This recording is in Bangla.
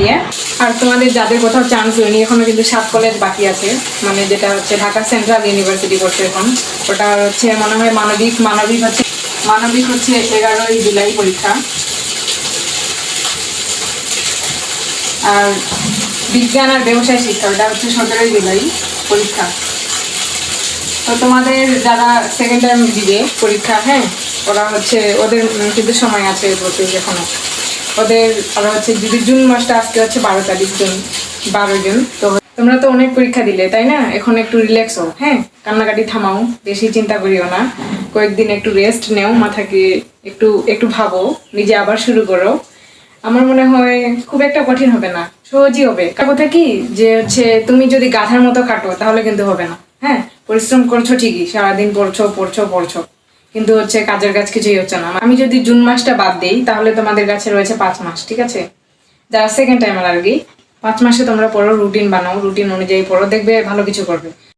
দিয়ে। আর তোমাদের যাদের কোথাও চান্স হয়নি এখনো কিন্তু 7 কলেজ বাকি আছে, মানে যেটা হচ্ছে ঢাকা সেন্ট্রাল ইউনিভার্সিটি করছে এখন। ওটা হচ্ছে মনে হয় মানবিক হচ্ছে 11ই জুলাই পরীক্ষা। আর বিজ্ঞান আর ব্যবসায় শিক্ষা ওটা হচ্ছে 17ই জুলাই পরীক্ষা। তো তোমাদের যারা সেকেন্ড টাইম দিবে পরীক্ষা, হ্যাঁ, ওরা হচ্ছে ওদের কিন্তু সময় আছে প্রচুর এখনো ওদের। আবার হচ্ছে যদি জুন মাসটা আজকে হচ্ছে 12 তারিখ, জুন 12 জুন। তো তোমরা তো অনেক পরীক্ষা দিলে তাই না, এখন একটু রিল্যাক্স হও, হ্যাঁ, কান্নাকাটি থামাও, বেশি চিন্তা করিও না, কয়েকদিন একটু রেস্ট নেও, মাথাকে একটু একটু ভাবো, নিজে আবার শুরু করো। আমার মনে হয় খুব একটা কঠিন হবে না, সহজই হবে। কথা কি যে হচ্ছে তুমি যদি গাধার মতো কাটো তাহলে কিন্তু হবে না। হ্যাঁ, পরিশ্রম করছো ঠিকই, সারাদিন পড়ছো পড়ছো পড়ছো, কিন্তু হচ্ছে কাজের কাজ কিছুই হচ্ছে না। আমি যদি জুন মাসটা বাদ দিই তাহলে তোমাদের কাছে রয়েছে 5 মাস, ঠিক আছে? যারা সেকেন্ড টাইমার আর কি, 5 মাসে তোমরা পড়ো, রুটিন বানাও, রুটিন অনুযায়ী পড়ো, দেখবে ভালো কিছু করবে।